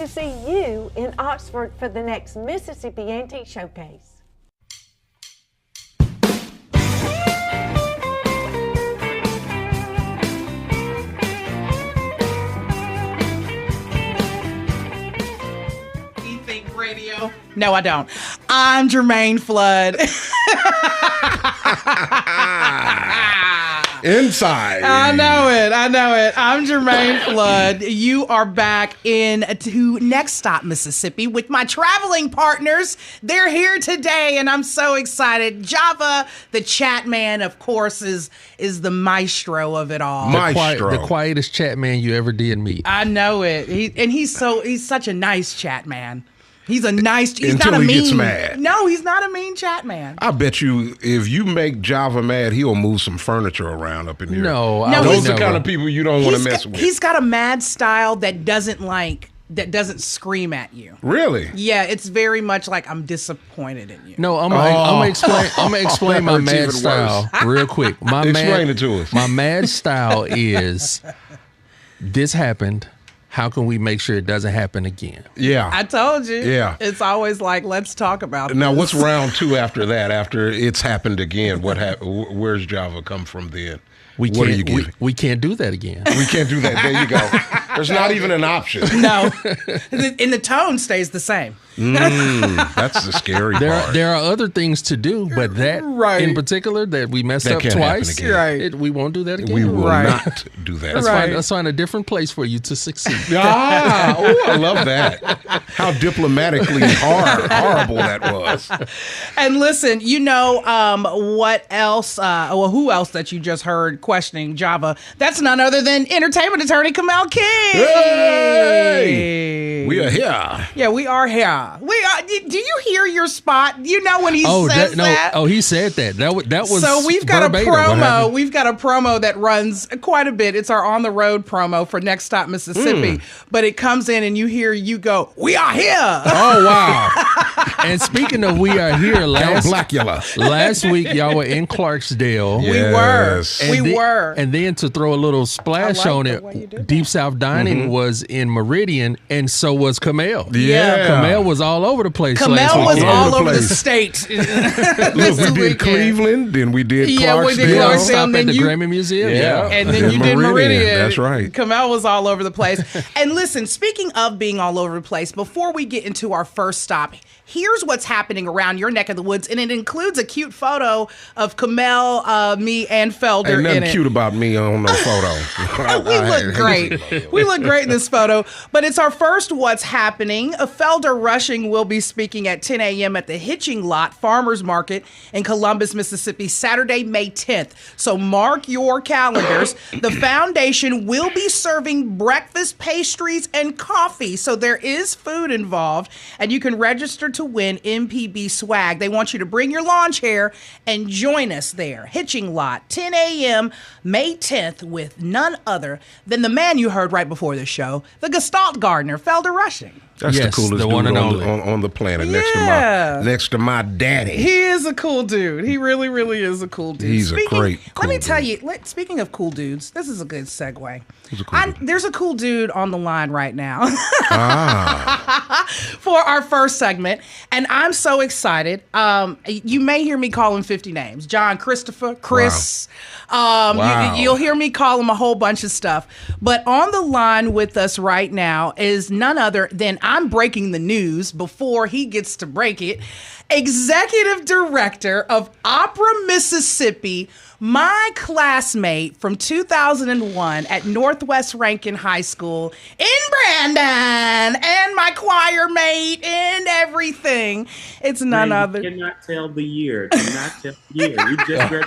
to see you in Oxford for the next Mississippi Antique Showcase. You think radio? No, I don't. I'm Jermaine Flood. Inside. I know it. I'm Jermaine Flood. You are back to Next Stop, Mississippi with my traveling partners. They're here today, and I'm so excited. Java, the chat man, of course, is the maestro of it all. The quietest chat man you ever did meet. I know it. He's such a nice chat man. He's not a mean. Gets mad. No, he's not a mean chat man. I bet you if you make Java mad, he'll move some furniture around up in here. No, those are the kind of people you don't want to mess with. He's got a mad style that doesn't scream at you. Really? Yeah, it's very much like I'm disappointed in you. No, I'm gonna explain my mad style real quick. Explain it to us. My mad style is this happened. How can we make sure it doesn't happen again? Yeah. I told you. Yeah. It's always like, let's talk about it. Now, what's round two after that? After it's happened again, where's Java come from then? What are you giving? We can't do that again. We can't do that. There you go. There's not even an option. No. And the tone stays the same. That's the scary part. There are other things to do, but that in particular that we messed up twice, we won't do that again. We will not do that. Let's find a different place for you to succeed. I love that. How diplomatically horrible that was. And listen, what else? Who else that you just heard questioning Java? That's none other than entertainment attorney Kamel King. Hey! We are here. Yeah, we are here. Do you hear your spot? You know when he says that? Oh, he said that. That was so we've got verbatim. a promo. We've got a promo that runs quite a bit. It's our on the road promo for Next Stop Mississippi. But it comes in and you go, we are here. Oh wow! And speaking of we are here, last week y'all were in Clarksdale. Yes. We were. And then to throw a little splash on it, Deep South Dining was in Meridian, and so was Kamel. Yeah. Kamel was all over the place. Kamel was all over the state. Look, we did Cleveland, then we did Clarksdale. Yeah, we did Clarksdale. Stopped at the Grammy Museum. Yeah. And then you did Meridian. That's right. Kamel was all over the place. And listen, speaking of being all over the place, before we get into our first stop, here's what's happening around your neck of the woods, and it includes a cute photo of Kamel, me, and Felder Ain't nothing in it. cute about me on no photo. We look great. We look great in this photo. But it's our first What's Happening. Felder Rushing will be speaking at 10 a.m. at the Hitching Lot Farmers Market in Columbus, Mississippi, Saturday, May 10th. So mark your calendars. The foundation will be serving breakfast, pastries, and coffee. So there is food involved, and you can register to win MPB swag. They want you to bring your lawn chair and join us there. Hitching Lot, 10 a.m., May 10th, with none other than the man you heard right before the show, the Gestalt gardener, Felder Rushing. That's the coolest dude on the planet, next to my daddy. He is a cool dude. He really, really is a cool dude. He's a great cool Let me dude. tell you, speaking of cool dudes, this is a good segue. He's a cool dude. There's a cool dude on the line right now for our first segment, and I'm so excited. You may hear me call him 50 names. John, Christopher, Chris. Wow. You'll hear me call him a whole bunch of stuff. But on the line with us right now is none other than, I'm breaking the news before he gets to break it, Executive Director of Opera Mississippi, my classmate from 2001 at Northwest Rankin High School in Brandon, and my choir mate and everything. It's none other. You cannot tell the year. Do not tell the year. You just read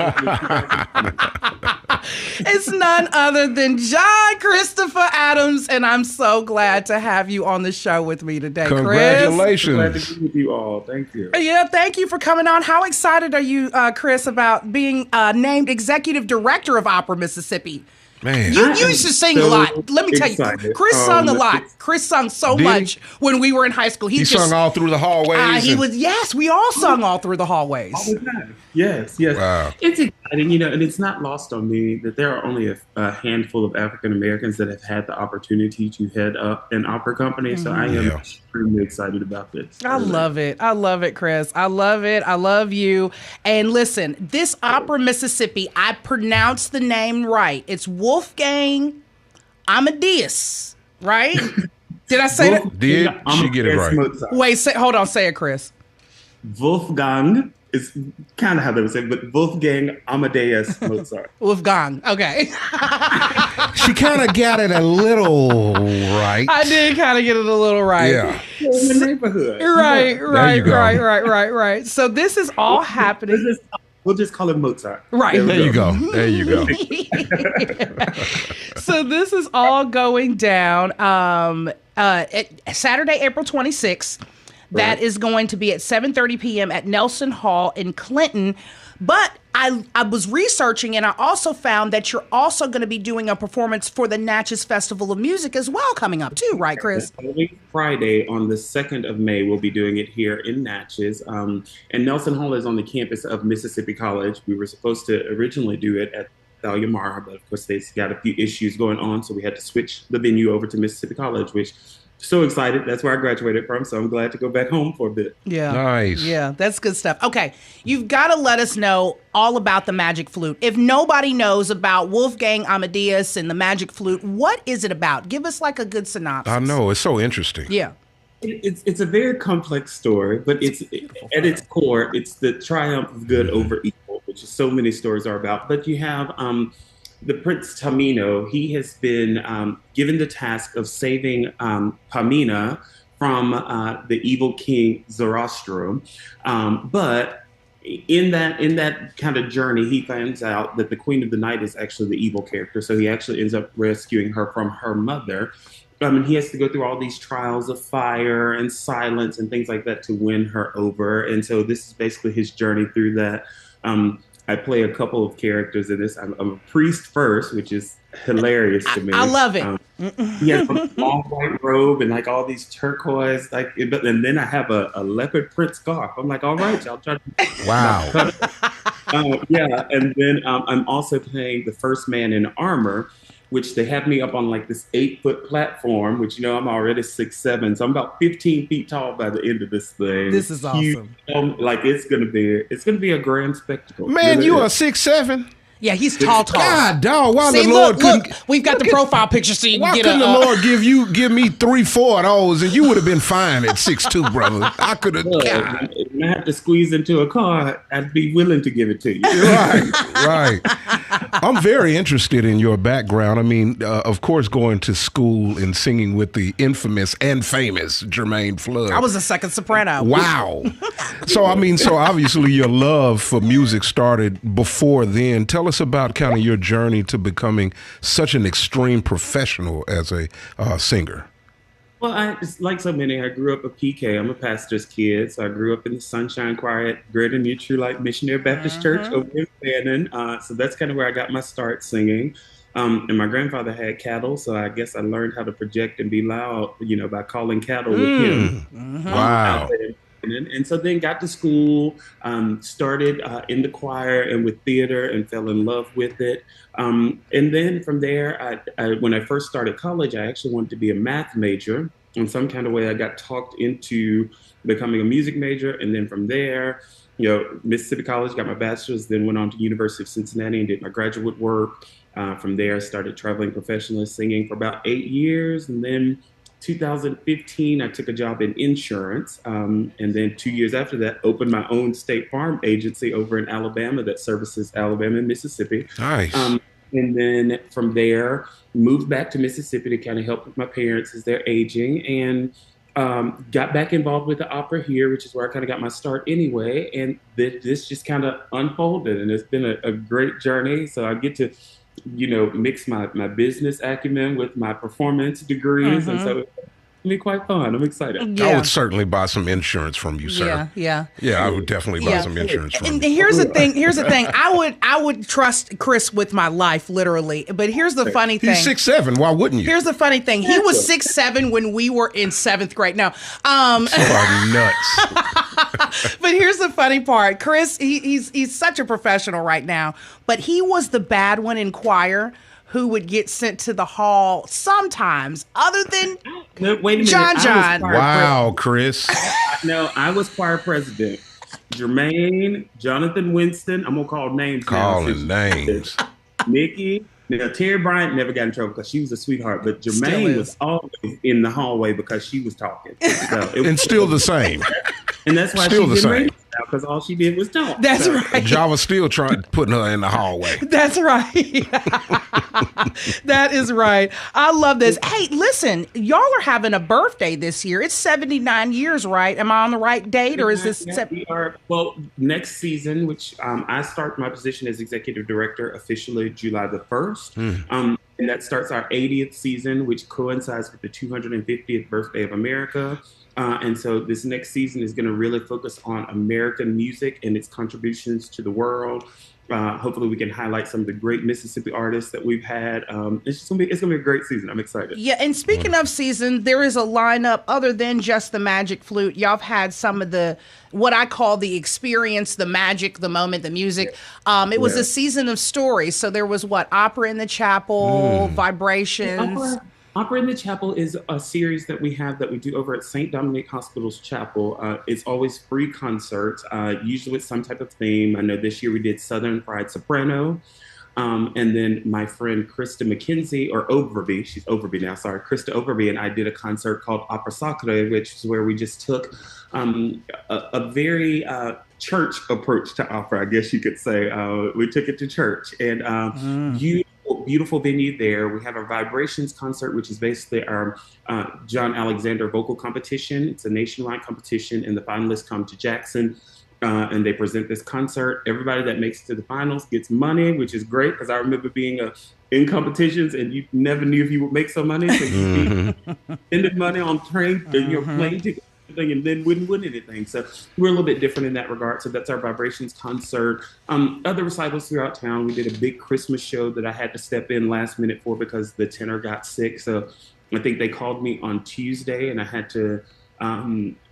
It's none other than John Christopher Adams, and I'm so glad to have you on the show with me today, Congratulations. Glad to be with you all. Thank you. Yeah, thank you for coming on. How excited are you, Chris, about being named Executive Director of Opera Mississippi? Man, You used to sing a lot. Let me tell you, excited. Chris sung a lot. Chris sung so Did much when we were in high school. he sung all through the hallways. Yes, we all sung all through the hallways. All the time. Yes, yes. Wow. It's exciting, and it's not lost on me that there are only a handful of African Americans that have had the opportunity to head up an opera company. So I am extremely excited about this. I love it. I love it, Chris. I love it. I love you. And listen, this Opera Mississippi, I pronounced the name right. It's Wolfgang Amadeus, right? Did I say that? Did she get it right? Mozart. Wait, hold on. Say it, Chris. Wolfgang is kind of how they would say it, but Wolfgang Amadeus Mozart. Wolfgang. Okay. She kind of got it a little right. I did kind of get it a little right. Yeah. In the neighborhood. Right. So this is all happening. We'll just call him Mozart. Right. There you go. There you go. So this is all going down Saturday, April 26th. That is going to be at 7:30 p.m. at Nelson Hall in Clinton. But I was researching, and I also found that you're also going to be doing a performance for the Natchez Festival of Music as well coming up too, right, Chris? Friday on the 2nd of May, we'll be doing it here in Natchez. And Nelson Hall is on the campus of Mississippi College. We were supposed to originally do it at Thalia Mara, but of course they've got a few issues going on, so we had to switch the venue over to Mississippi College, which so excited. That's where I graduated from, so I'm glad to go back home for a bit. Yeah. Nice. Yeah, that's good stuff. Okay, you've got to let us know all about the Magic Flute. If nobody knows about Wolfgang Amadeus and the Magic Flute, what is it about? Give us like a good synopsis. I know. It's so interesting. Yeah. It's a very complex story, but it's at its core, it's the triumph of good over evil, which is so many stories are about. But you have the Prince Tamino. He has been given the task of saving Pamina from the evil king Zoroaster. But in that kind of journey, he finds out that the Queen of the Night is actually the evil character. So he actually ends up rescuing her from her mother. And he has to go through all these trials of fire and silence and things like that to win her over. And so this is basically his journey through that. I play a couple of characters in this. I'm a priest first, which is hilarious to me. I love it. He has a long white robe and like all these turquoise, and then I have a leopard print scarf. I'm like, all right, y'all try to. Wow. Yeah, and then I'm also playing the first man in armor, which they have me up on like this 8-foot platform, which, I'm already 6'7", so I'm about 15 feet tall by the end of this thing. This is awesome. It's gonna be a grand spectacle. Man, you are 6'7". Yeah, he's tall. God, dog, why See, the Lord look, we've got the profile picture so you why can get couldn't the Lord give me 3-4 of those, and you would have been fine at 6'2", brother. I could have. When I have to squeeze into a car, I'd be willing to give it to you. Right. I'm very interested in your background. I mean, of course, going to school and singing with the infamous and famous Jermaine Flood. I was a second soprano. Wow. So obviously your love for music started before then. Tell us about kind of your journey to becoming such an extreme professional as a singer. Well, like so many, I grew up a PK. I'm a pastor's kid, so I grew up in the Sunshine Choir at Greater New True Light Missionary Baptist Church over in Fannin. So that's kind of where I got my start singing. And my grandfather had cattle, so I guess I learned how to project and be loud, by calling cattle with him. Wow. And so then got to school, started in the choir and with theater and fell in love with it. And then from there, when I first started college, I actually wanted to be a math major. In some kind of way, I got talked into becoming a music major. And then from there, Mississippi College, got my bachelor's, then went on to University of Cincinnati and did my graduate work. From there, I started traveling professionally, singing for about 8 years. And then 2015, I took a job in insurance. And then 2 years after that, opened my own State Farm agency over in Alabama that services Alabama and Mississippi. Nice. And then from there, moved back to Mississippi to kind of help with my parents as they're aging, and got back involved with the opera here, which is where I kind of got my start anyway. And this just kind of unfolded, and it's been a great journey. So I get to mix my business acumen with my performance degrees. And so be quite fun. I'm excited. I would certainly buy some insurance from you, sir. Yeah. I would definitely buy some insurance from And you. here's the thing. I would trust Chris with my life, literally. But here's the funny thing. He's 6'7". Why wouldn't you? Here's the funny thing. He was 6'7" when we were in 7th grade. No. Nuts. But here's the funny part. Chris, he's such a professional right now. But he was the bad one in choir who would get sent to the hall sometimes, other than No, wait a minute. John. Wow, Chris. No, I was choir president. Jermaine, Jonathan Winston. I'm gonna call names. Calling names. Nikki. Now, Terry Bryant never got in trouble because she was a sweetheart, but Jermaine was always in the hallway because she was talking. So And still the same. And that's why Still she the didn't same. radio now, because all she did was talk. That's right. Java's still putting her in the hallway. That's right. That is right. I love this. Hey, listen, y'all are having a birthday this year. It's 79 years, right? Am I on the right date, or is this? Yeah, we are. Well, next season, which I start my position as executive director officially July the 1st. And that starts our 80th season, which coincides with the 250th birthday of America. And so this next season is going to really focus on American music and its contributions to the world. Hopefully we can highlight some of the great Mississippi artists that we've had. It's gonna be a great season. I'm excited. Yeah, and speaking of season, there is a lineup other than just the Magic Flute. Y'all have had some of the what I call the experience, the magic, the moment, the music. It was a season of stories. So there was Opera in the Chapel, Vibrations. Opera in the Chapel is a series that we do over at St. Dominic Hospital's Chapel. It's always free concerts, usually with some type of theme. I know this year we did Southern Fried Soprano. And then my friend Krista McKenzie, or Overby, she's Overby now, sorry, Krista Overby, and I did a concert called Opera Sacre, which is where we just took a very church approach to opera, I guess you could say. We took it to church, and beautiful venue there. We have our Vibrations concert, which is basically our John Alexander vocal competition. It's a nationwide competition, and the finalists come to Jackson, and they present this concert. Everybody that makes it to the finals gets money, which is great, because I remember being in competitions, and you never knew if you would make some money, so you spending money on train, plane tickets, and then wouldn't win anything. So we're a little bit different in that regard. So that's our Vibrations concert. Other recitals throughout town. We did a big Christmas show that I had to step in last minute for because the tenor got sick. So I think they called me on Tuesday, and I had to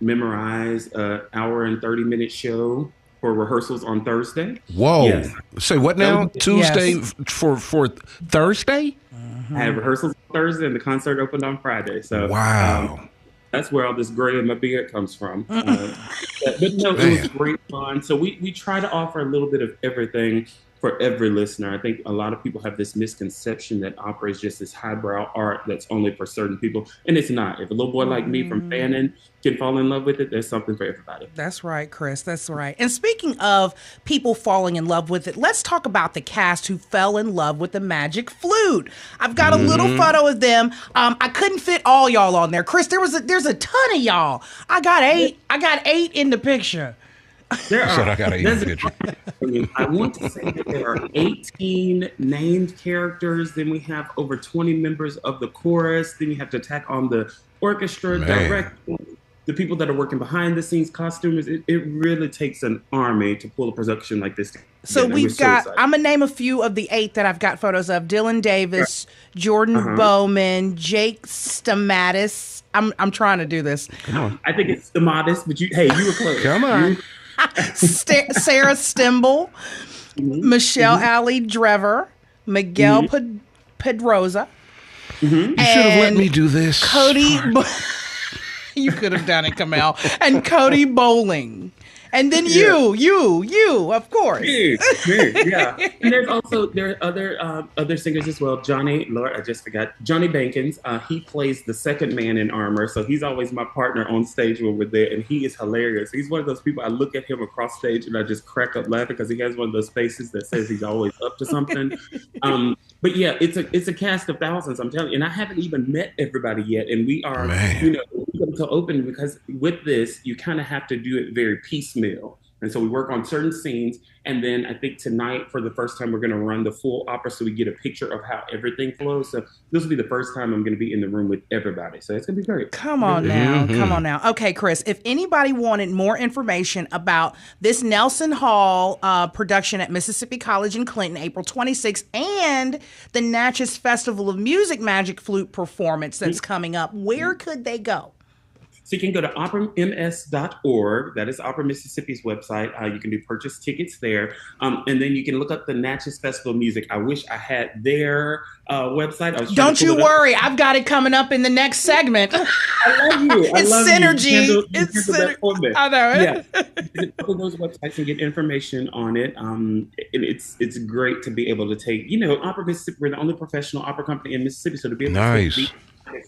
memorize an hour and 30-minute show for rehearsals on Thursday. Whoa. Yes. Say what now? Tuesday for Thursday? I had rehearsals on Thursday, and the concert opened on Friday. So wow. That's where all this gray in my beard comes from. But no, it was great fun. So we try to offer a little bit of everything for every listener. I think a lot of people have this misconception that opera is just this highbrow art that's only for certain people. And it's not. If a little boy like me from Fannin can fall in love with it, there's something for everybody. That's right, Chris. That's right. And speaking of people falling in love with it, let's talk about the cast who fell in love with the Magic Flute. I've got a little photo of them. I couldn't fit all y'all on there. Chris, there's a ton of y'all. I got eight in the picture. There are. I got 8 in the picture. I want to say that there are 18 named characters. Then we have over 20 members of the chorus. Then you have to tack on the orchestra, director, the people that are working behind the scenes, costumers. It really takes an army to pull a production like this together. So we've got, I'm going to name a few of the 8 that I've got photos of. Dylan Davis, Jordan Bowman, Jake Stamatis. I'm trying to do this. Come on. I think it's Stamatis, but you were close. Come on. Sarah Stimble, Michelle Alley Drever, Miguel Pedroza. You should have let me do this. Cody, you could have done it, Kamel. And Cody Bowling. And then you, of course. Yeah. And there are other singers as well. Johnny Bankins. He plays the second man in armor, so he's always my partner on stage when we're there, and he is hilarious. He's one of those people I look at him across stage and I just crack up laughing because he has one of those faces that says he's always up to something. But yeah, it's a cast of thousands, I'm telling you, and I haven't even met everybody yet, and we are, to open, because with this you kind of have to do it very piecemeal. And so we work on certain scenes. And then I think tonight, for the first time, we're going to run the full opera so we get a picture of how everything flows. So this will be the first time I'm going to be in the room with everybody. So it's going to be great. Come on now. Come on now. Okay, Chris, if anybody wanted more information about this Nelson Hall production at Mississippi College in Clinton, April 26th, and the Natchez Festival of Music Magic Flute performance that's coming up, where could they go? So you can go to operams.org. That is Opera Mississippi's website. You can do purchase tickets there. And then you can look up the Natchez Festival of Music. I wish I had their website. Don't you worry. I've got it coming up in the next segment. I love you. It's synergy. It's synergy. I know it. Yeah. Look at those websites and get information on it. It's great to be able to take, Opera Mississippi, we're the only professional opera company in Mississippi. So to be able to take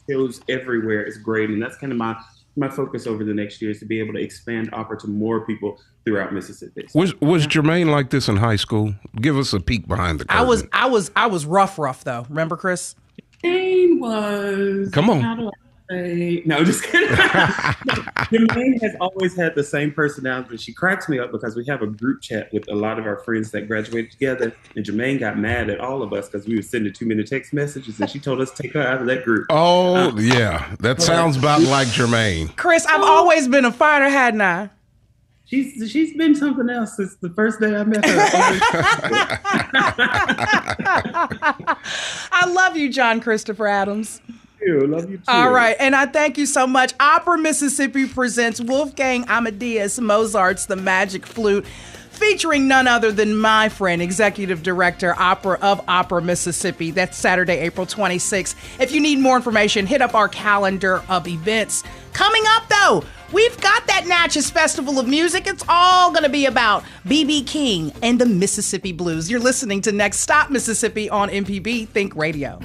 shows everywhere is great. And that's kind of my focus over the next year is to be able to expand opera to more people throughout Mississippi. Was Jermaine like this in high school? Give us a peek behind the curtain. I was rough though. Remember, Chris? Jermaine was. Come on. How do I say? No, just kidding. Jermaine has always had the same personality. She cracks me up because we have a group chat with a lot of our friends that graduated together, and Jermaine got mad at all of us because we were sending too many text messages, and she told us to take her out of that group. Oh, yeah. That sounds about like Jermaine. Chris, I've always been a fighter, hadn't I? She's been something else since the first day I met her. I love you, John Christopher Adams. Love you too. All right, and I thank you so much. Opera Mississippi presents Wolfgang Amadeus Mozart's The Magic Flute, featuring none other than my friend, Executive Director of Opera Mississippi. That's Saturday, April 26th. If you need more information, hit up our calendar of events. Coming up, though, we've got that Natchez Festival of Music. It's all going to be about B.B. King and the Mississippi Blues. You're listening to Next Stop Mississippi on MPB Think Radio.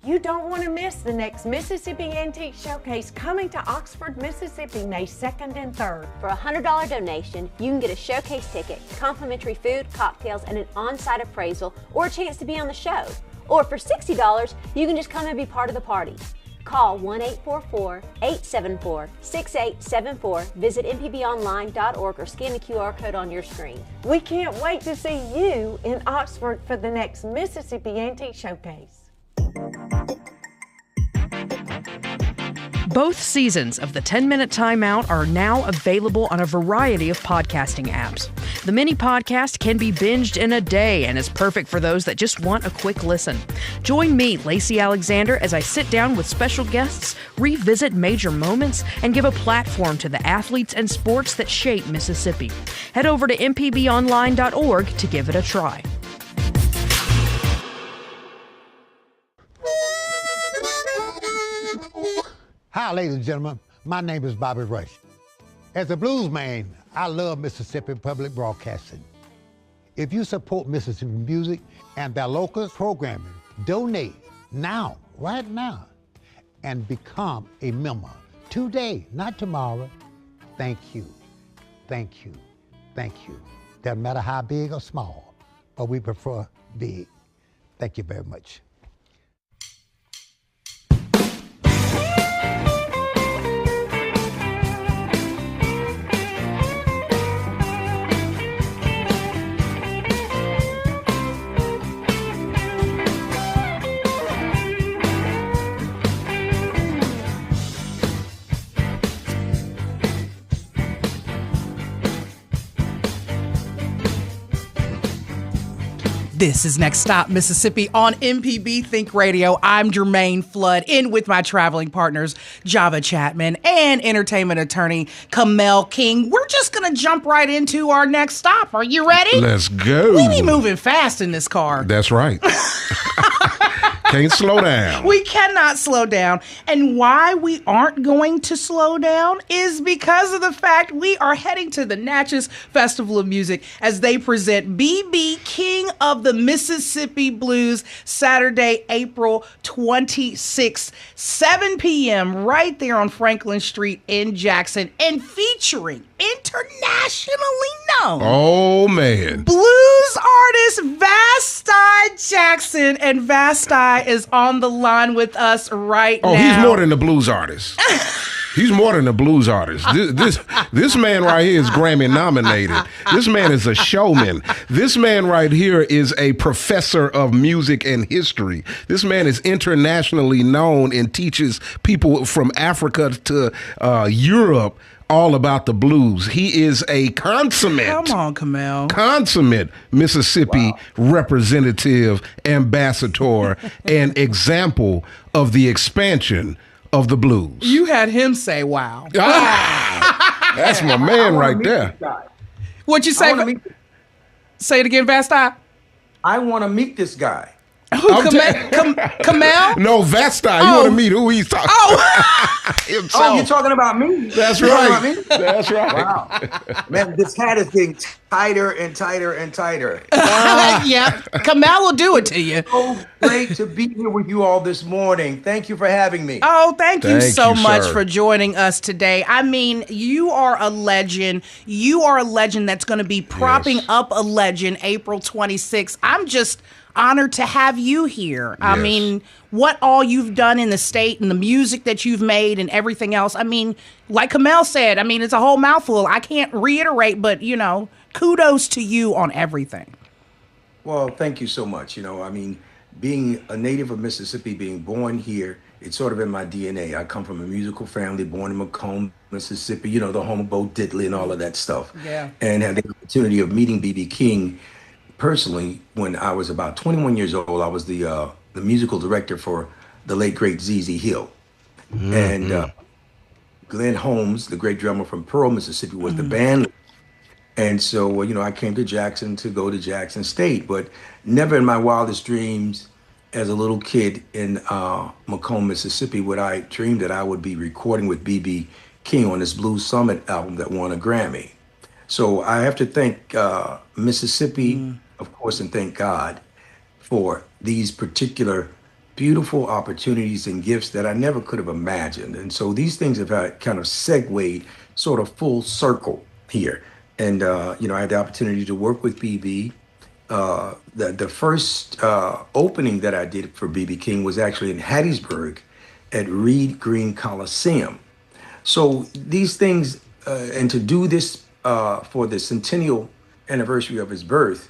You don't want to miss the next Mississippi Antique Showcase coming to Oxford, Mississippi, May 2nd and 3rd. For a $100 donation, you can get a showcase ticket, complimentary food, cocktails, and an on-site appraisal, or a chance to be on the show. Or for $60, you can just come and be part of the party. Call 1-844-874-6874, visit mpbonline.org, or scan the QR code on your screen. We can't wait to see you in Oxford for the next Mississippi Antique Showcase. Both seasons of the 10-Minute Timeout are now available on a variety of podcasting apps. The mini podcast can be binged in a day and is perfect for those that just want a quick listen. Join me, Lacey Alexander, as I sit down with special guests, revisit major moments, and give a platform to the athletes and sports that shape Mississippi. Head over to mpbonline.org to give it a try. Hi, ladies and gentlemen. My name is Bobby Rush. As a blues man, I love Mississippi Public Broadcasting. If you support Mississippi music and their local programming, donate now, right now, and become a member today, not tomorrow. Thank you, thank you, thank you. Doesn't matter how big or small, but we prefer big. Thank you very much. This is Next Stop Mississippi on MPB Think Radio. I'm Jermaine Flood, in with my traveling partners, Java Chapman and entertainment attorney Kamel King. We're just going to jump right into our next stop. Are you ready? Let's go. We be moving fast in this car. That's right. Can't slow down. We cannot slow down. And why we aren't going to slow down is because of the fact we are heading to the Natchez Festival of Music as they present B.B. King of the Mississippi Blues, Saturday, April 26th, 7 p.m. right there on Franklin Street in Jackson, and featuring internationally known blues artist Vasti Jackson. And Vasti is on the line with us right now. Oh, he's more than a blues artist. He's more than a blues artist. This man right here is Grammy nominated. This man is a showman. This man right here is a professor of music and history. This man is internationally known and teaches people from Africa to Europe all about the blues. He is a consummate. Come on, Kamel. Consummate Mississippi representative, ambassador, and example of the expansion of the blues. You had him say, wow. That's my man right there. What'd you say? Say it again, Vasti. I want to meet this guy. Who, Kamel? No, Vasti. You want to meet who he's talking about? Oh, you're talking about me? That's right. That's right. Wow. Man, this hat is getting tighter and tighter and tighter. Yeah, Kamel will do it to you. So great to be here with you all this morning. Thank you for having me. Oh, thank you so much sir. for joining us today. I mean, you are a legend. You are a legend that's going to be propping up a legend April 26th. I'm just honored to have you here. I mean, what all you've done in the state and the music that you've made and everything else. I mean, like Kamel said, I mean, it's a whole mouthful. I can't reiterate, but, you know, kudos to you on everything. Well, thank you so much. You know, I mean, being a native of Mississippi, being born here, it's sort of in my DNA. I come from a musical family, born in Macomb, Mississippi, you know, the home of Bo Diddley and all of that stuff. Yeah. And had the opportunity of meeting B.B. King personally when I was about 21 years old. I was the musical director for the late, great Z.Z. Hill. Mm-hmm. And Glenn Holmes, the great drummer from Pearl, Mississippi, was the band leader. And so, you know, I came to Jackson to go to Jackson State, but never in my wildest dreams as a little kid in Macomb, Mississippi, would I dream that I would be recording with B.B. King on this Blues Summit album that won a Grammy. So I have to thank Mississippi, of course, and thank God for these particular beautiful opportunities and gifts that I never could have imagined. And so these things have kind of segued sort of full circle here. And, you know, I had the opportunity to work with B.B. The first opening that I did for B.B. King was actually in Hattiesburg at Reed Green Coliseum. So these things, and to do this for the centennial anniversary of his birth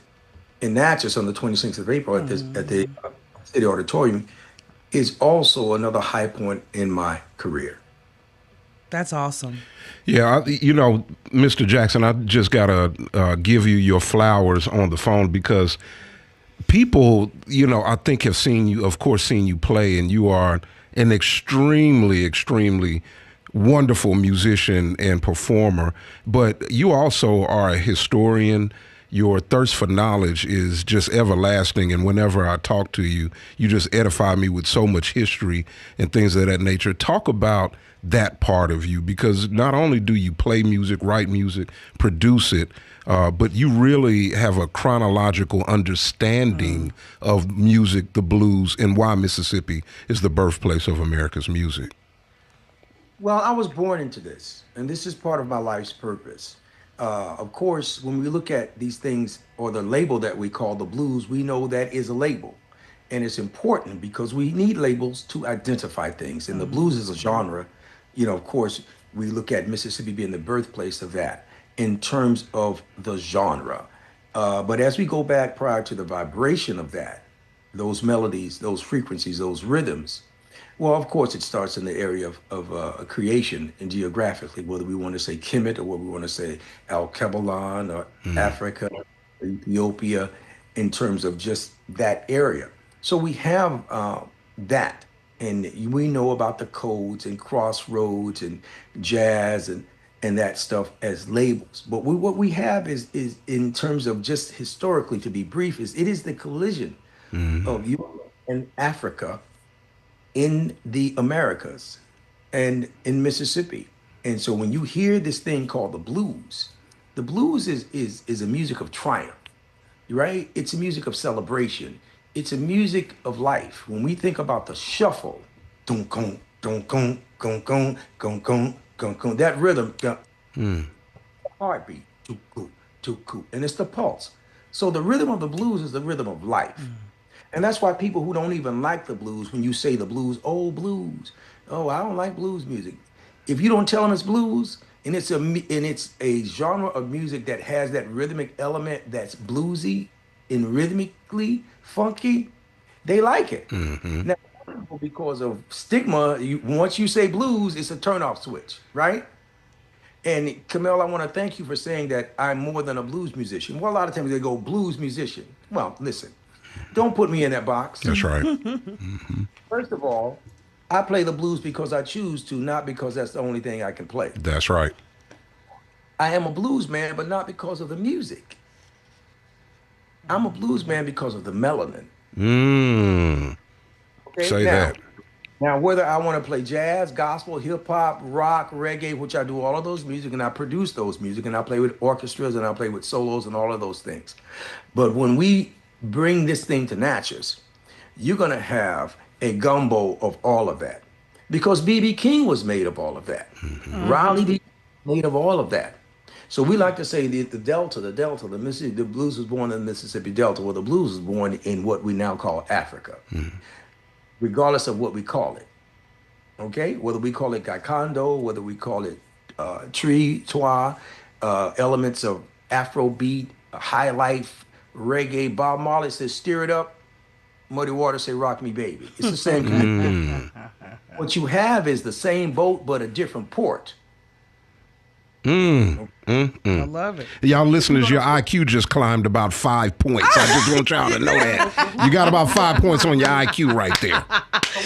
in Natchez on the 26th of April at the City Auditorium is also another high point in my career. That's awesome. Yeah, you know, Mr. Jackson, I just got to give you your flowers on the phone because people, you know, I think have seen you, of course, seen you play, and you are an extremely, extremely wonderful musician and performer, but you also are a historian. Your thirst for knowledge is just everlasting, and whenever I talk to you, you just edify me with so much history and things of that nature. Talk about that part of you, because not only do you play music, write music, produce it, but you really have a chronological understanding of music, the blues, and why Mississippi is the birthplace of America's music. Well, I was born into this, and this is part of my life's purpose. Of course, when we look at these things, or the label that we call the blues, we know that is a label. And it's important because we need labels to identify things. And the blues is a genre. You know, of course, we look at Mississippi being the birthplace of that in terms of the genre. But as we go back prior to the vibration of that, those melodies, those frequencies, those rhythms, well, of course, it starts in the area of creation and geographically, whether we want to say Kemet or whether we want to say Al-Kebalan or Africa, or Ethiopia, in terms of just that area. So we have that, and we know about the codes and crossroads and jazz and that stuff as labels. But what we have is in terms of just historically, to be brief, is it is the collision of Europe and Africa in the Americas and in Mississippi. And so when you hear this thing called the blues is a music of triumph, right? It's a music of celebration. It's a music of life. When we think about the shuffle, dun dun dun dun dun dun dun dun dun dun, that rhythm, heartbeat, and it's the pulse. So the rhythm of the blues is the rhythm of life. And that's why people who don't even like the blues, when you say the blues, oh, blues, oh, I don't like blues music. If you don't tell them it's blues, and it's a genre of music that has that rhythmic element that's bluesy and rhythmically funky, they like it. Now, because of stigma, once you say blues, it's a turnoff switch, right? And Camille, I want to thank you for saying that I'm more than a blues musician. Well, a lot of times they go blues musician. Well, listen, don't put me in that box. That's right. First of all, I play the blues because I choose to, not because that's the only thing I can play. That's right. I am a blues man, but not because of the music. I'm a blues man because of the melanin. Okay? Say that. Now, whether I want to play jazz, gospel, hip hop, rock, reggae, which I do all of those music, and I produce those music, and I play with orchestras, and I play with solos, and all of those things. But when we bring this thing to Natchez, you're going to have a gumbo of all of that. Because B.B. King was made of all of that. Riley D. made of all of that. So we like to say the Delta, the Mississippi, the blues was born in the Mississippi Delta, well, the blues was born in what we now call Africa, regardless of what we call it. Okay? Whether we call it Gaikondo, whether we call it Tree, Twa, elements of Afrobeat, high life, reggae. Bob Marley says, stir it up. Muddy Water say, rock me, baby. It's the same kind of thing. What you have is the same boat, but a different port. I love it. Y'all listeners, your IQ just climbed about 5 points. I just want y'all to know that. You got about 5 points on your IQ right there.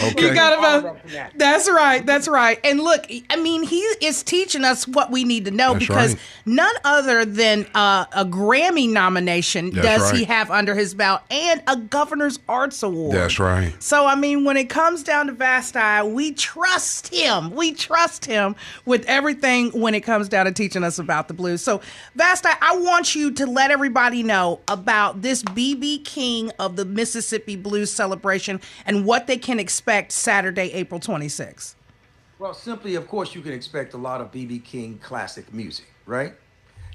Okay. You got about, that's right. And look, I mean, he is teaching us what we need to know. That's because right. none other than a Grammy nomination does he have under his belt, and a Governor's Arts Award. That's right. So, I mean, when it comes down to Vasti, we trust him. We trust him with everything when it comes down to teaching us about the blues. So, Vasti, I want you to let everybody know about this B.B. King of the Mississippi Blues Celebration and what they can expect Saturday, April 26th. Well, simply, of course, you can expect a lot of B.B. King classic music, right?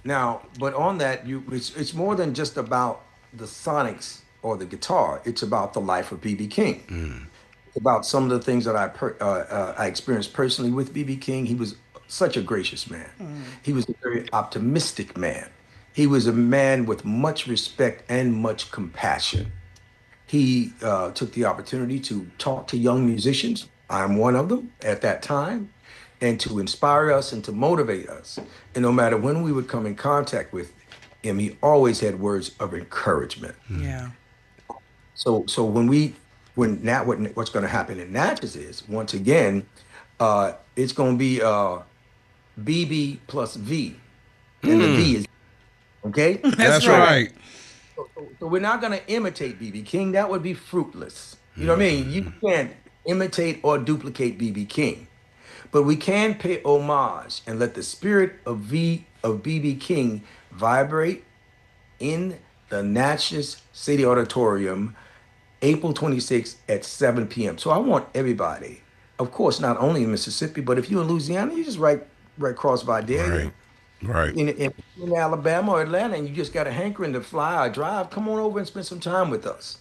Now, but on that, it's more than just about the sonics or the guitar. It's about the life of B.B. King. It's about some of the things that I experienced personally with B.B. King. He was such a gracious man. He was a very optimistic man. He was a man with much respect and much compassion. He took the opportunity to talk to young musicians. I'm one of them at that time, and to inspire us and to motivate us. And no matter when we would come in contact with him, he always had words of encouragement. Yeah. So what's going to happen in Natchez is, once again, it's going to be BB plus V, and the V is okay. That's right. So we're not going to imitate BB King. That would be fruitless. You know what I mean? You can't imitate or duplicate BB King, but we can pay homage and let the spirit of BB King vibrate in the Natchez City Auditorium, April 26th at 7 p.m. So I want everybody, of course, not only in Mississippi, but if you're in Louisiana, you just right across Vidalia. Right. In Alabama or Atlanta, and you just got a hankering to fly or drive, come on over and spend some time with us.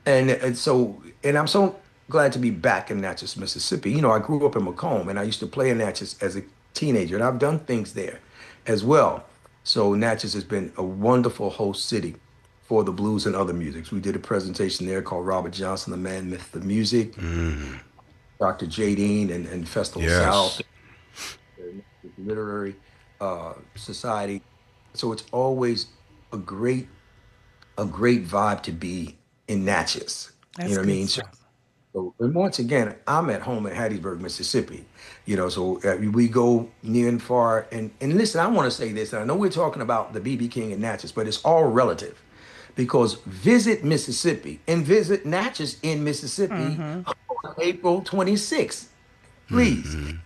And I'm so glad to be back in Natchez, Mississippi. You know, I grew up in Macomb, and I used to play in Natchez as a teenager, and I've done things there as well. So Natchez has been a wonderful host city for the blues and other musics. We did a presentation there called Robert Johnson, the Man, Myth, the Music, Dr. J. Dean and Festival South, Literary Society. So it's always a great vibe to be in Natchez. You know what I mean? So, and once again, I'm at home in Hattiesburg, Mississippi. You know, so we go near and far. And listen, I want to say this, and I know we're talking about the B.B. King and Natchez, but it's all relative. because Visit Mississippi and Visit Natchez in Mississippi on April 26th. Please. We've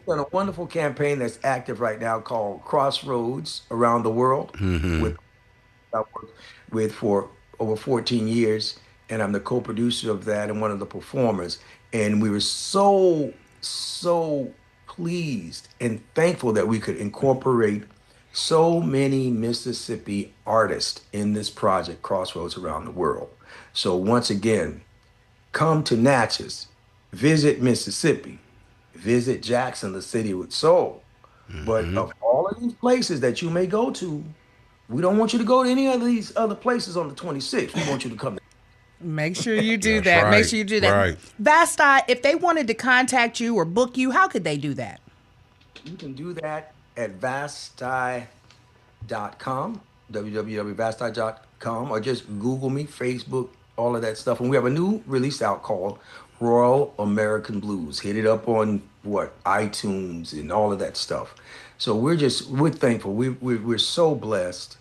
done a wonderful campaign that's active right now called Crossroads Around the World, with I worked with for over 14 years, and I'm the co-producer of that and one of the performers. And we were so pleased and thankful that we could incorporate so many Mississippi artists in this project, Crossroads Around the World. So once again, come to Natchez, visit Mississippi, visit Jackson, the city with soul. But of all of these places that you may go to, we don't want you to go to any of these other places on the 26th. We want you to come to. Make sure you do that. right. Make sure you do that. Right. Vasti, if they wanted to contact you or book you, how could they do that? You can do that at vasti.com, www.vasti.com, or just Google me, Facebook, all of that stuff. And we have a new release out called Royal American Blues. Hit it up on iTunes and all of that stuff. So we're thankful. We're so blessed.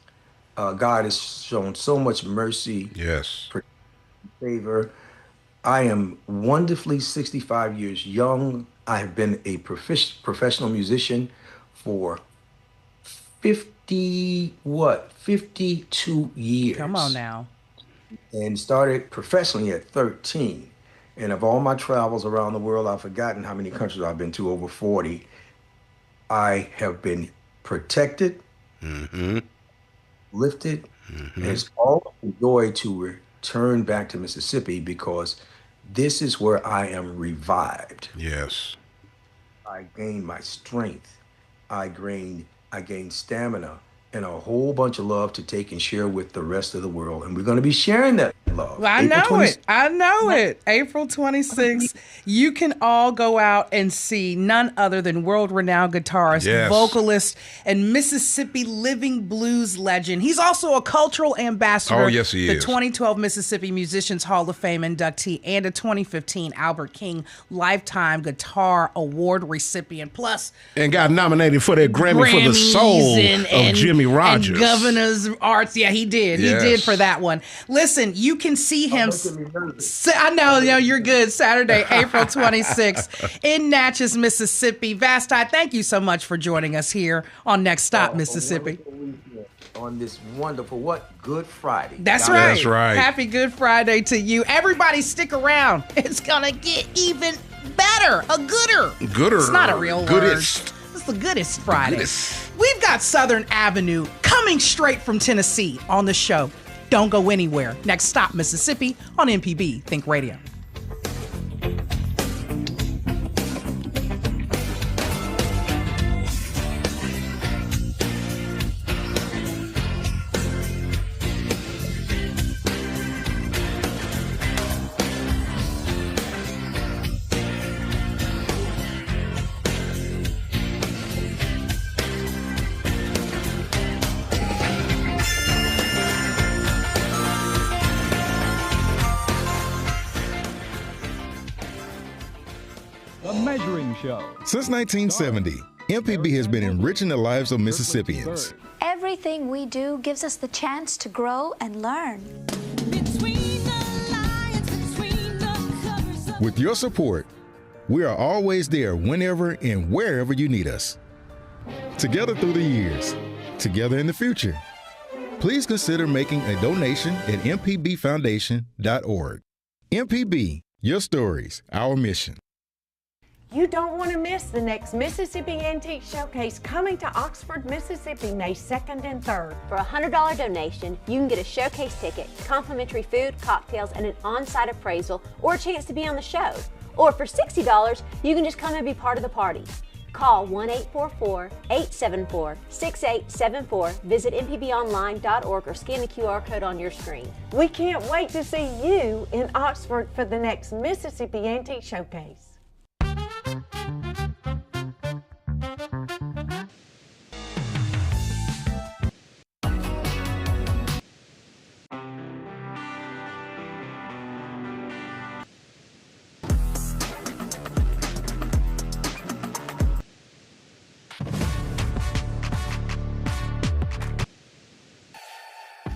God has shown so much mercy. Yes. Favor. I am wonderfully 65 years young. I have been a professional musician for 52 years. Come on now. And started professionally at 13. And of all my travels around the world, I've forgotten how many countries I've been to, over 40. I have been protected, lifted, and it's all a joy to return back to Mississippi because this is where I am revived. Yes. I gained my strength. I gained stamina and a whole bunch of love to take and share with the rest of the world. And we're going to be sharing that love. I know it. April 26th. You can all go out and see none other than world-renowned guitarist, vocalist, and Mississippi living blues legend. He's also a cultural ambassador. Oh, yes, he is. The 2012 Mississippi Musicians Hall of Fame inductee and a 2015 Albert King Lifetime Guitar Award recipient. Plus, and got nominated for that Grammy for the soul of Jimmy Rogers. And Governor's Arts. Yeah, he did. Yes. He did for that one. Listen, you can see him. I know, you're good. Saturday, April 26th in Natchez, Mississippi. Vasti, thank you so much for joining us here on Next Stop, Mississippi. On this wonderful, Good Friday. That's right. That's right. Happy Good Friday to you. Everybody stick around. It's going to get even better. A gooder. Gooder. It's not a real goodest. word. It's the goodest Friday. We've got Southern Avenue coming straight from Tennessee on the show. Don't go anywhere. Next Stop, Mississippi on MPB Think Radio. Since 1970, MPB has been enriching the lives of Mississippians. Everything we do gives us the chance to grow and learn. With your support, we are always there whenever and wherever you need us. Together through the years, together in the future. Please consider making a donation at mpbfoundation.org. MPB, your stories, our mission. You don't want to miss the next Mississippi Antique Showcase coming to Oxford, Mississippi, May 2nd and 3rd. For a $100 donation, you can get a showcase ticket, complimentary food, cocktails, and an on-site appraisal, or a chance to be on the show. Or for $60, you can just come and be part of the party. Call 1-844-874-6874, visit mpbonline.org, or scan the QR code on your screen. We can't wait to see you in Oxford for the next Mississippi Antique Showcase.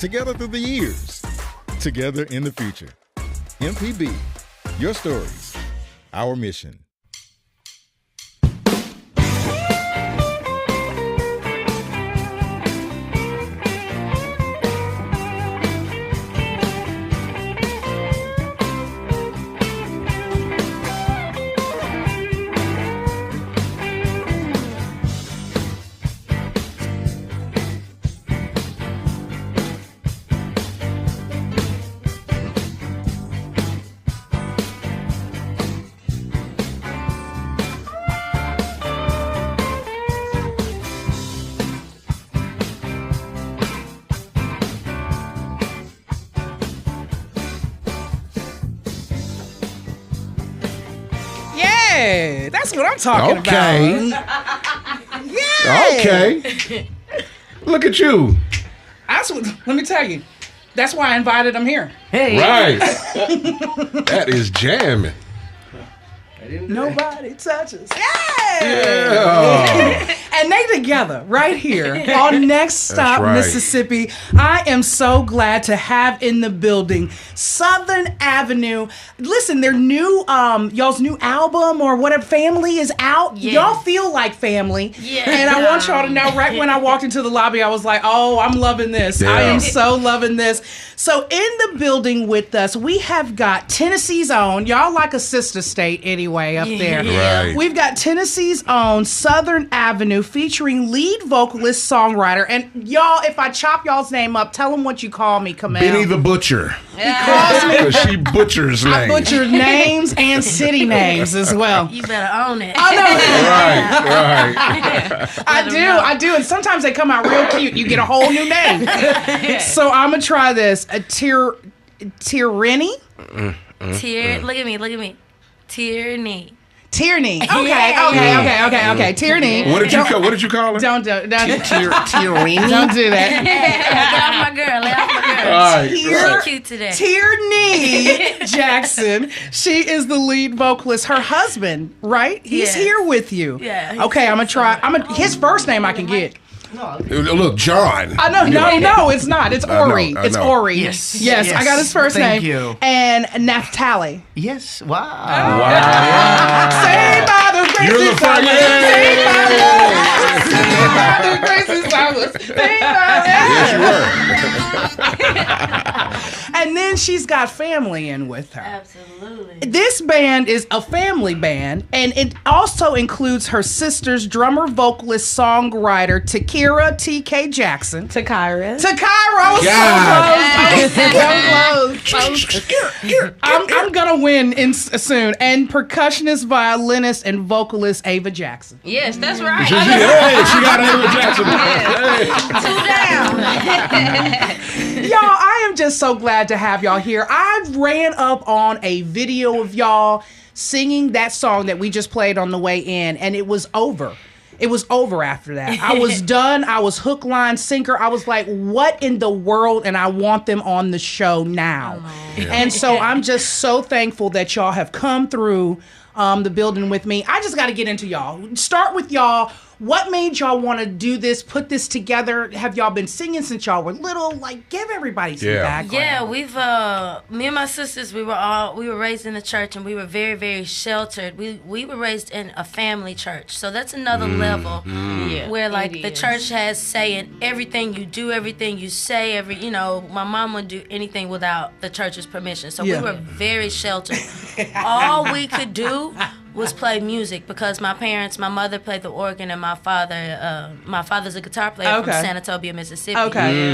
Together through the years. Together in the future. MPB, your stories, our mission. Yeah, that's what I'm talking Okay. about. Yeah. Okay. Look at you. That's what, let me tell you. That's why I invited him here. Hey. Right. That is jamming. Nobody touches. Yeah. And they together right here on Next Stop, right. Mississippi. I am so glad to have in the building Southern Avenue. Listen, their new y'all's new album or whatever, Family, is out. Yeah. Y'all feel like family. Yeah. And I want y'all to know, right when I walked into the lobby, I was like, oh, I'm loving this. Yeah. I am so loving this. So in the building with us, we have got Tennessee's own. Y'all like a sister state anyway up there. Right. We've got Tennessee's own Southern Avenue featuring lead vocalist, songwriter. And y'all, if I chop y'all's name up, tell them what you call me, Kamel. Benny the Butcher. He calls me. 'Cause she butchers I names. butchered names and city names as well. You better own it. I know. Right. I do. And sometimes they come out real cute. You get a whole new name. So I'm going to try this. A Tyranny? Look at me. Tierney. Tierney. Okay, Yeah. okay. Tierney. What did you call her? Don't do Tyranny? Don't do that. Lay off my girl. All right. She's cute today. Tierney Jackson. She is the lead vocalist. Her husband, right? He's Yes. here with you. Yeah. Okay, I'm gonna try. His first name I can get. Look, John. I know. No, it's not. It's Ori. I It's know. Ori. Yes. Yes, I got his first Thank name. you. And Naphtali. Yes. Wow. Saved by the grace You're the of God. first. Saved by the grace of God. Saved by Yes, you were. And then she's got family in with her. Absolutely. This band is a family band, and it also includes her sister's drummer, vocalist, songwriter, Takira T.K. Jackson. Takira. Takira! So close. I'm gonna win soon. And percussionist, violinist, and vocalist Ava Jackson. Yes, that's right. She got Ava Jackson. Two down. Y'all, I am just so glad to have y'all here. I ran up on a video of y'all singing that song that we just played on the way in, and it was over. It was over after that. I was done. I was hook, line, sinker. I was like, what in the world? And I want them on the show now. And so I'm just so thankful that y'all have come through the building with me. I just got to get into y'all. Start with y'all. What made y'all want to do this, put this together? Have y'all been singing since y'all were little? Like, give everybody some background. Yeah, we've me and my sisters, we were raised in the church, and we were very, very sheltered. We were raised in a family church, so that's another level where like the church has say in everything you do, everything you say. My mom wouldn't do anything without the church's permission, so we were very sheltered. All we could do was play music because my mother played the organ, and my father's a guitar player from Sanatobia, Mississippi.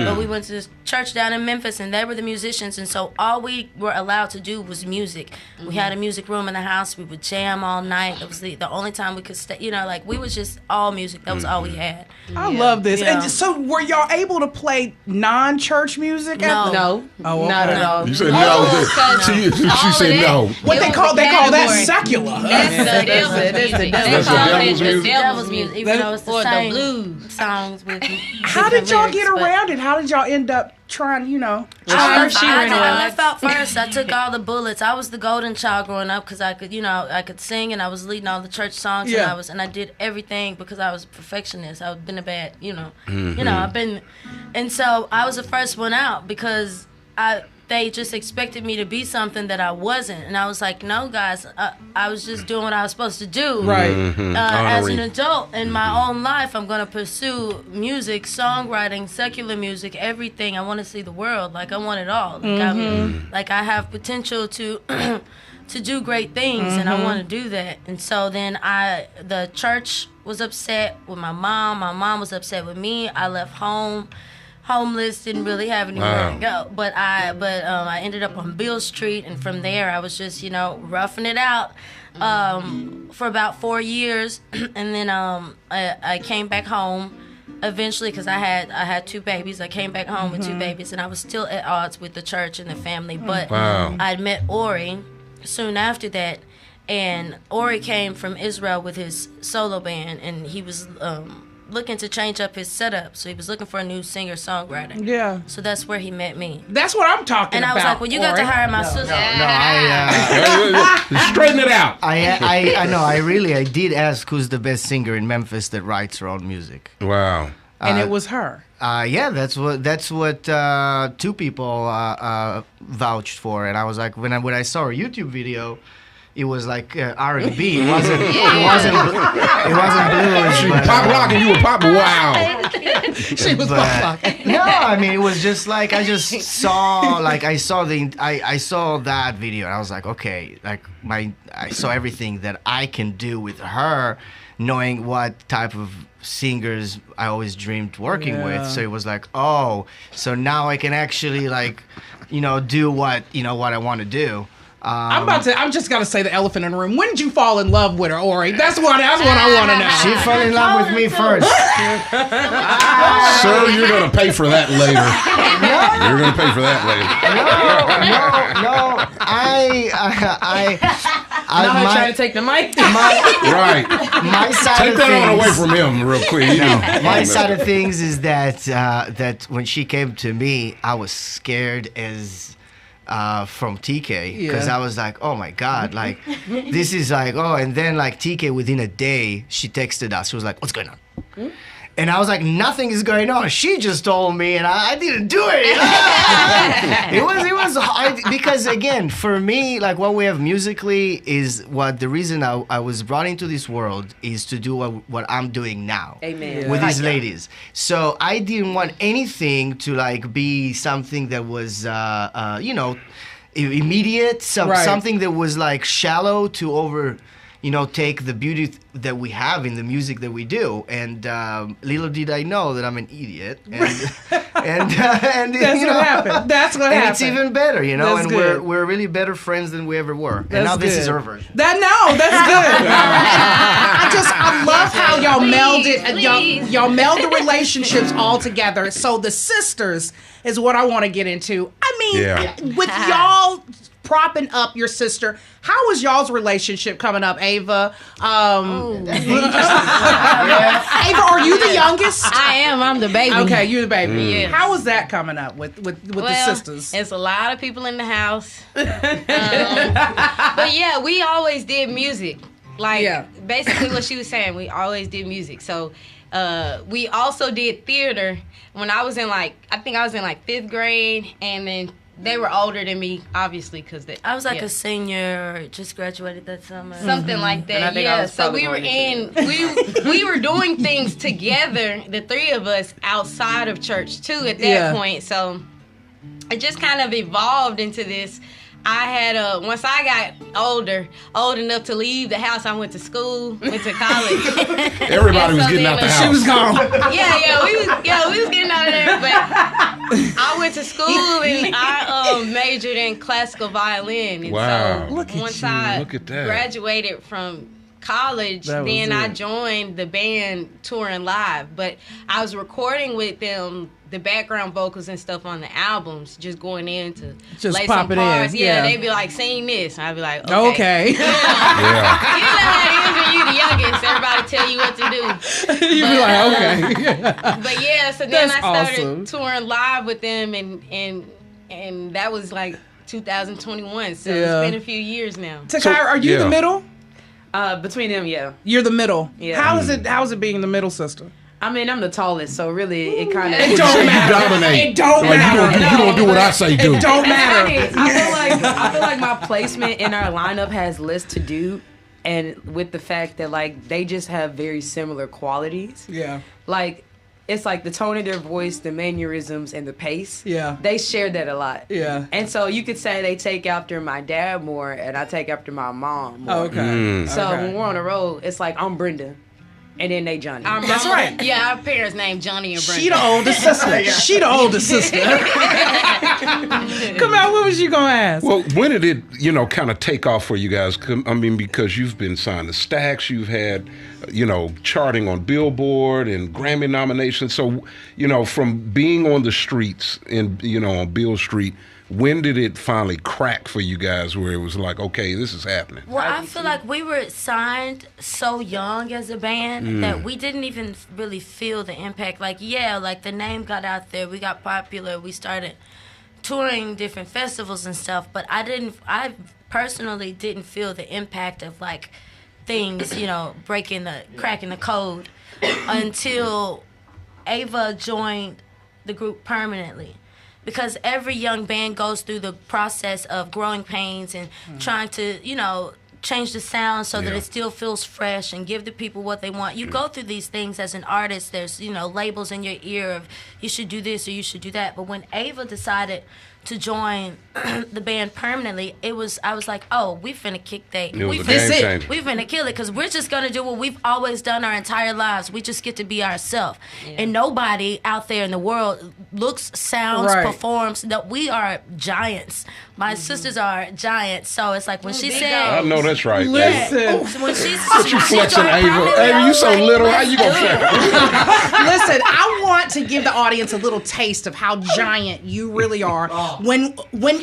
But we went to this church down in Memphis, and they were the musicians, and so all we were allowed to do was music. We had a music room in the house. We would jam all night. It was the only time we could stay. We was just all music. That was all we had. I love this. Yeah. And so, were y'all able to play non-church music? No. Oh, okay. Not at all. You said no. She said no. What they call that secular. the devil's music, even though it's the same blues songs with. How did y'all get around it? How did y'all end up trying? I felt first. I took all the bullets. I was the golden child growing up because I could sing and I was leading all the church songs and I did everything because I was a perfectionist. I've been a bad, and so I was the first one out because they just expected me to be something that I wasn't, and I was like, no, guys, I was just doing what I was supposed to do. Right. As an adult in my own life, I'm gonna pursue music, songwriting, secular music, everything. I want to see the world. Like I want it all. Like I have potential to to do great things, and I want to do that. And so then the church was upset with my mom. My mom was upset with me. I left home. Homeless, didn't really have anywhere to go, but I ended up on Beale Street, and from there I was just roughing it out for about 4 years, and then I came back home eventually because I had 2 babies. I came back home with 2 babies, and I was still at odds with the church and the family, but I'd met Ori soon after that, and Ori came from Israel with his solo band, and he was looking to change up his setup, so he was looking for a new singer-songwriter. Yeah. So that's where he met me. That's what I'm talking about. And I was like, well, you got to hire my sister. Straighten it out. I know. I did ask who's the best singer in Memphis that writes her own music. Wow. And it was her. Yeah, that's what 2 people vouched for, and I was like, when I saw her YouTube video. It was like R&B. It wasn't blues. She was pop rock and you were pop. Wow. She was pop rock. No, I mean it was just like I saw that video and I was like, okay, like I saw everything that I can do with her, knowing what type of singers I always dreamed working with. So it was like, oh, so now I can actually do what I want to do. I'm just gotta say the elephant in the room. When did you fall in love with her, Ori? That's what I want to know. She fell in love with me first. Sir, you're gonna pay for that later. You're gonna pay for that later. No. I'm trying to take the mic. Right. My side take of that things, on away from him real quick. My side of things is that when she came to me, I was scared as. From TK because I was like, oh my God, like this is like, and then like TK within a day she texted us. She was like, what's going on? And I was like, nothing is going on. She just told me, and I didn't do it. It was hard because again, for me, like what we have musically is the reason I was brought into this world is to do what I'm doing now. Amen. With these ladies. So I didn't want anything to like be something that was, immediate, something that was like shallow to take the beauty that we have in the music that we do. And little did I know that I'm an idiot. And that's what happened. That's what happened. And it's even better, That's and good. we're really better friends than we ever were. That's and now good. this is her version. That's good. I love how y'all melded y'all meld the relationships all together. So the sisters is what I want to get into. I mean, with y'all propping up your sister, how is y'all's relationship coming up, Ava? Ava, are you the youngest? I am. I'm the baby. Okay, you're the baby. Yes. How is that coming up with the sisters? It's a lot of people in the house. But yeah, we always did music. Basically what she was saying, we always did music. So we also did theater when I was in I think I was in 5th grade, and then they were older than me, obviously, because I was like a senior, just graduated that summer. Something like that, yeah. So we were we were doing things together, the 3 of us, outside of church too at that point. So it just kind of evolved into this. I had once I got old enough to leave the house, I went to school, went to college. Everybody was getting out the house. She was gone. we was getting out of there. But I went to school and I majored in classical violin. And wow! So once I graduated from college, then I joined the band touring live. But I was recording with them the background vocals and stuff on the albums, just going in to just lay pop some it parts. in. Yeah, they'd be like, sing this. And I'd be like, okay. You know, You'd be like, okay. But yeah, so then That's I started awesome. touring live with them, and that was like 2021. So Yeah. it's been a few years now. Takara, are you the middle? Between them, yeah. You're the middle. Yeah. How is it being the middle sister? I mean, I'm the tallest, so really, it kind of It don't matter. dominate. It don't Like, matter. you don't do what I say do. It don't matter. I feel like my placement in our lineup has less to do, and with the fact that like they just have very similar qualities. Yeah. Like it's like the tone of their voice, the mannerisms, and the pace. Yeah. They share that a lot. Yeah. And so you could say they take after my dad more, and I take after my mom more. Oh, okay. So Okay. when we're on the road, it's like I'm Brenda, and then they Johnny. Our That's mama- right. Yeah, our parents named Johnny and Brenda. She the oldest sister. She the oldest sister. Come on, what was you gonna ask? Well, when did it, kind of take off for you guys? I mean, because you've been signed to Stax, you've had, charting on Billboard and Grammy nominations. So, from being on the streets and, on Beale Street, when did it finally crack for you guys where it was like, okay, this is happening? Well, I feel like we were signed so young as a band that we didn't even really feel the impact. Like, yeah, like the name got out there, we got popular, we started touring different festivals and stuff, but I personally didn't feel the impact of like things, cracking the code until Ava joined the group permanently. Because every young band goes through the process of growing pains and trying to, change the sound so that it still feels fresh and give the people what they want. You go through these things as an artist. There's, labels in your ear of you should do this or you should do that. But when Ava decided to join the band permanently, I was like, oh, we finna kick that. It was a game changer. We finna kill it because we're just gonna do what we've always done our entire lives. We just get to be ourselves. And nobody out there in the world looks, sounds, performs. No, we are giants. My sisters are giants. So it's like when she said, I know that's right. Listen. when she What you flexing, Ava? Ava, you so little. How you gonna flex? Listen, I want to give the audience a little taste of how giant you really are. When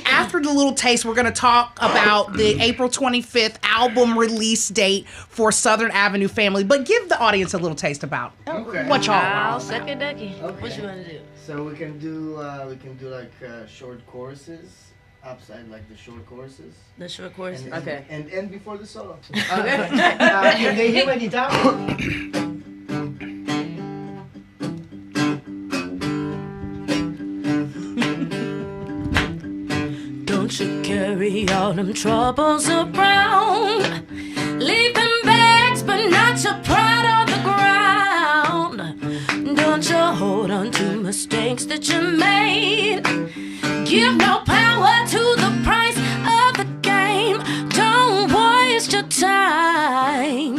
after the little taste, we're going to talk about the April 25th album release date for Southern Avenue Family. But give the audience a little taste about what y'all I'll are. suck a ducky. What you want to do? So we can do like short choruses, upside like the short choruses. The short course. And end before the solo. Okay. Can they hear my guitar? Don't you carry all them troubles around, leaving bags but not your pride on the ground. Don't you hold on to mistakes that you made, give no power to the price of the game. Don't waste your time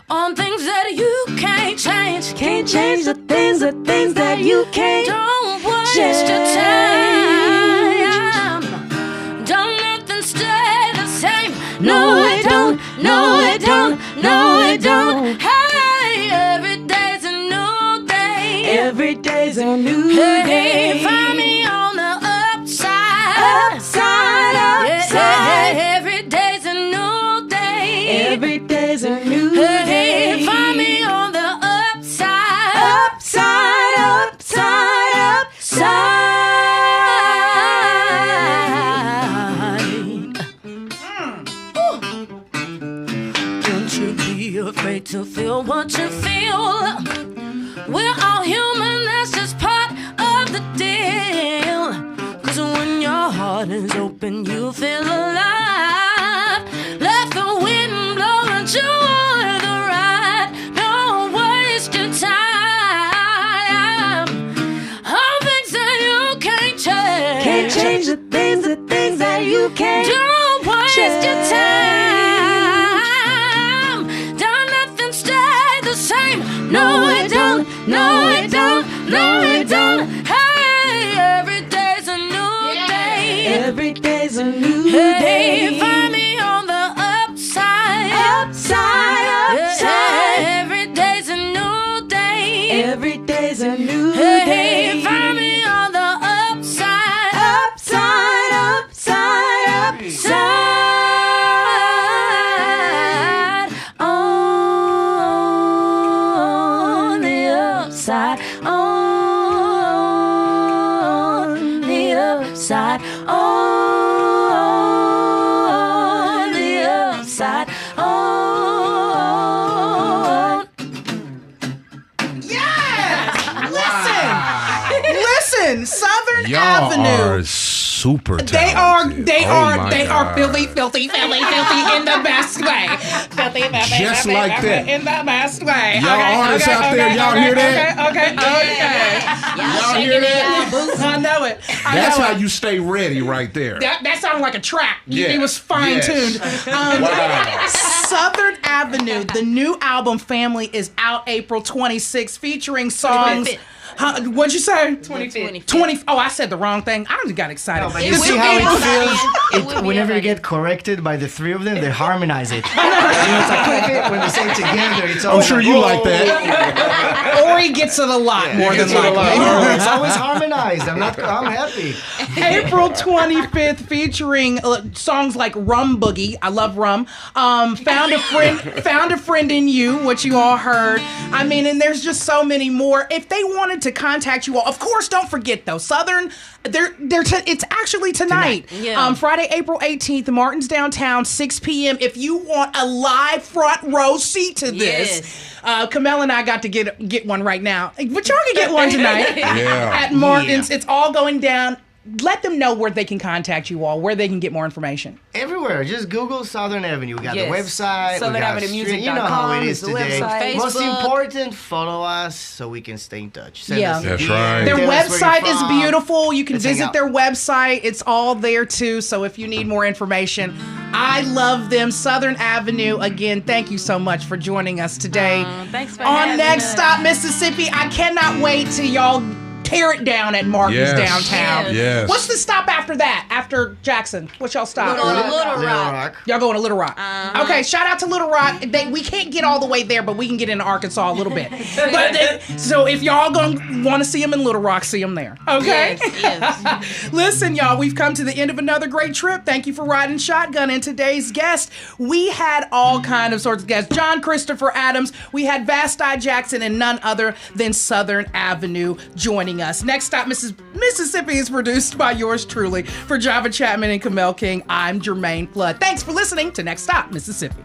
on things that you can't change. Can't change the things that you can't. Don't waste your time. Don't nothing stay the same. No, it don't. No, it don't. No, it don't. Hey, every day's a new day. Every day's a new day. Find me on the upside. Upside, upside. Yeah, every day's a new day. Every day's a new day. Find me on the upside. Upside, upside, upside. Don't you be afraid to feel what you feel. We're all human, that's just part of the deal. 'Cause when your heart is open, you feel alive. Let the wind blow and joy the ride. Don't waste your time on things that you can't change. Can't change the things that you can't. Don't waste your time. Don't nothing stay the same. No, it don't. No, it don't. No, it don't. Hey, every day's a new day. Every day's a new day. Find me on the upside. Upside, upside. Every day's a new day. Every day's a new day. Find me on the upside. Upside, upside, upside. Oh. upside, on the upside, on the upside, on. Yes! Listen, Southern Y'all Avenue. are super talented. They are God. filthy in the best way. Filthy, Just like that. in the best way. Y'all artists out there, y'all hear that? Okay. Y'all hear that? I know it. That's how you stay ready right there. That sounded like a track. Yeah. It was fine-tuned. Yes. Wow. Southern Avenue, the new album Family, is out April 26th, featuring songs. What'd you say? 20. Oh, I said the wrong thing. I just got excited. No, but you see how it feels? Whenever you get corrected by the three of them, they harmonize it. You know, it's like when they say it together, it's always I'm sure you like that. Or he gets it a lot more than likely. It's always harmonized. I'm happy. April 25th, featuring songs like Rum Boogie. I love rum. Found a friend in you, what you all heard. I mean, and there's just so many more. If they wanted to contact you all, of course, don't forget though, Southern. It's actually tonight. Yeah. Friday, April 18th, Martin's downtown, 6 p.m. If you want a live front row seat to this, Kamel and I got to get one right now, but y'all can get one tonight at Martin's. It's all going down. Let them know where they can contact you all, where they can get more information. Everywhere. Just Google Southern Avenue. We got the website. SouthernAvenueMusic.com. You know how it is today. Website. Most important, follow us so we can stay in touch. That's right. Their website is beautiful. You can Let's hang visit out. their website. It's all there too. So if you need more information, I love them. Southern Avenue. Again, thank you so much for joining us today. Thanks for On having Next us. Stop Mississippi. I cannot wait till y'all tear it down at Martin's downtown. Yes. What's the stop after that? After Jackson? What's y'all stop? We're going to Little Rock. Y'all going to Little Rock. Okay, shout out to Little Rock. We can't get all the way there, but we can get into Arkansas a little bit. So if y'all gonna want to see them in Little Rock, see them there. Okay? Yes. Listen, y'all, we've come to the end of another great trip. Thank you for riding shotgun. And today's guest, we had all kind of sorts of guests. John Christopher Adams. We had Vasti Jackson and none other than Southern Avenue joining us. Next Stop Mississippi is produced by yours truly. For Java Chapman and Kamel King, I'm Jermaine Flood. Thanks for listening to Next Stop Mississippi.